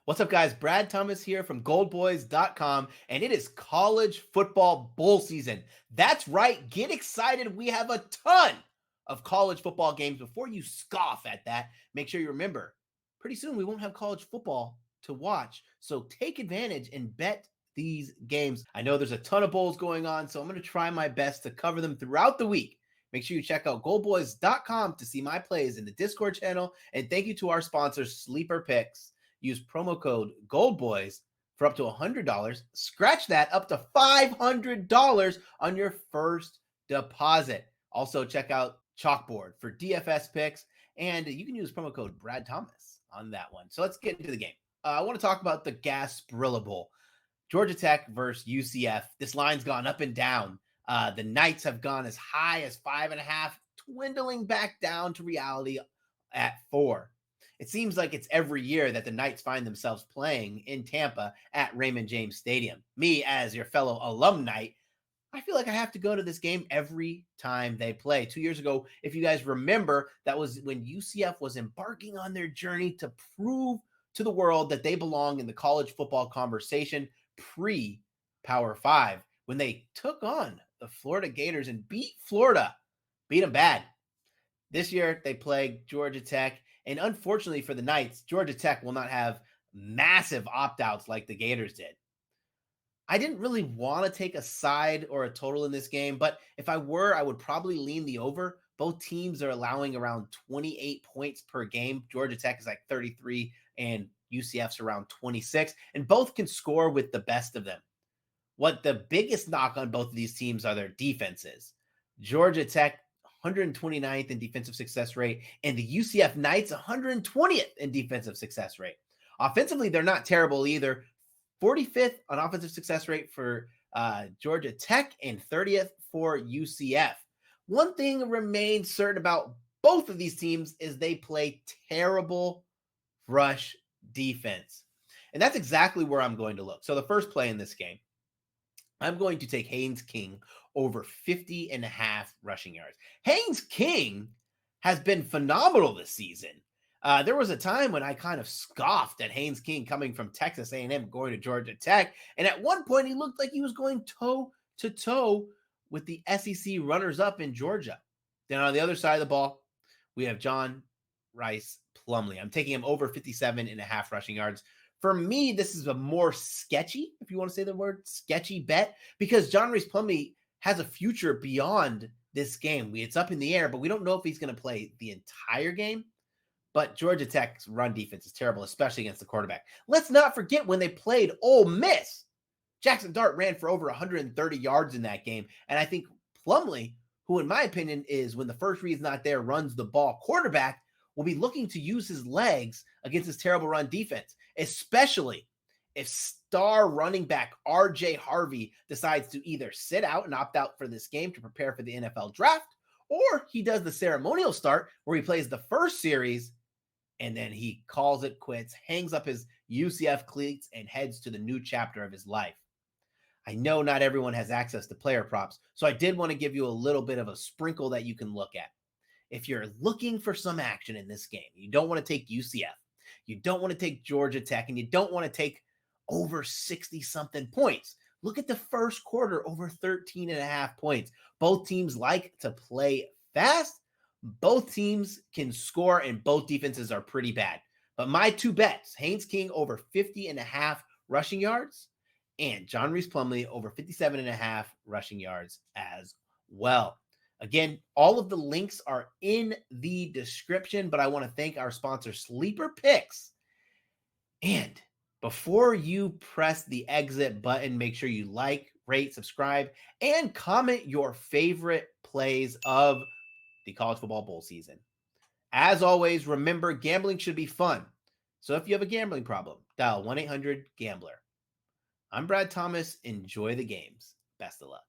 What's up, guys? Brad Thomas here from goldboys.com, and it is college football bowl season. That's right. Get excited. We have a ton of college football games. Before you scoff at that, make sure you remember pretty soon we won't have college football to watch. So take advantage and bet these games. I know there's a ton of bowls going on, so I'm going to try my best to cover them throughout the week. Make sure you check out goldboys.com to see my plays in the Discord channel. And thank you to our sponsor, Sleeper Picks. Use promo code GOLDBOYS for up to $100. Scratch that up to $500 on your first deposit. Also, check out Chalkboard for DFS picks, and you can use promo code BradThomas on that one. So let's get into the game. I want to talk about the Gasparilla Bowl. Georgia Tech versus UCF. This line's gone up and down. The Knights have gone as high as 5.5, dwindling back down to reality at 4. It seems like it's every year that the Knights find themselves playing in Tampa at Raymond James Stadium. Me, as your fellow alum Knight, I feel like I have to go to this game every time they play. 2 years ago, if you guys remember, that was when UCF was embarking on their journey to prove to the world that they belong in the college football conversation pre-Power 5, when they took on the Florida Gators and beat Florida, beat them bad. This year, they play Georgia Tech. And unfortunately for the Knights, Georgia Tech will not have massive opt-outs like the Gators did. I didn't really want to take a side or a total in this game, but if I were, I would probably lean the over. Both teams are allowing around 28 points per game. Georgia Tech is like 33 and UCF's around 26, and both can score with the best of them. What the biggest knock on both of these teams are their defenses. Georgia Tech 129th in defensive success rate, and the UCF Knights 120th in defensive success rate. Offensively, they're not terrible either. 45th on offensive success rate for Georgia Tech and 30th for UCF. One thing remains certain about both of these teams is they play terrible rush defense. And that's exactly where I'm going to look. So the first play in this game, I'm going to take Haynes King over 50.5 rushing yards. Haynes King has been phenomenal this season. There was a time when I kind of scoffed at Haynes King coming from Texas A&M going to Georgia Tech. And at one point, he looked like he was going toe-to-toe with the SEC runners-up in Georgia. Then on the other side of the ball, we have John Rice Plumlee. I'm taking him over 57.5 rushing yards. For me, this is a more sketchy, if you want to say the word, sketchy bet, because John Rice Plumlee has a future beyond this game. It's up in the air, but we don't know if he's going to play the entire game. But Georgia Tech's run defense is terrible, especially against the quarterback. Let's not forget when they played Ole Miss. Jackson Dart ran for over 130 yards in that game. And I think Plumlee, who in my opinion is, when the first read's not there, runs the ball quarterback, will be looking to use his legs against his terrible run defense, especially if star running back RJ Harvey decides to either sit out and opt out for this game to prepare for the NFL draft, or he does the ceremonial start where he plays the first series and then he calls it quits, hangs up his UCF cleats, and heads to the new chapter of his life. I know not everyone has access to player props, so I did want to give you a little bit of a sprinkle that you can look at. If you're looking for some action in this game, you don't want to take UCF, you don't want to take Georgia Tech, and you don't want to take over 60-something points. Look at the first quarter, over 13.5 points. Both teams like to play fast. Both teams can score, and both defenses are pretty bad. But my two bets, Haynes King over 50.5 rushing yards, and John Rice Plumlee over 57.5 rushing yards as well. Again, all of the links are in the description, but I want to thank our sponsor, Sleeper Picks. And before you press the exit button, make sure you like, rate, subscribe, and comment your favorite plays of the college football bowl season. As always, remember, gambling should be fun. So if you have a gambling problem, dial 1-800-GAMBLER. I'm Brad Thomas. Enjoy the games. Best of luck.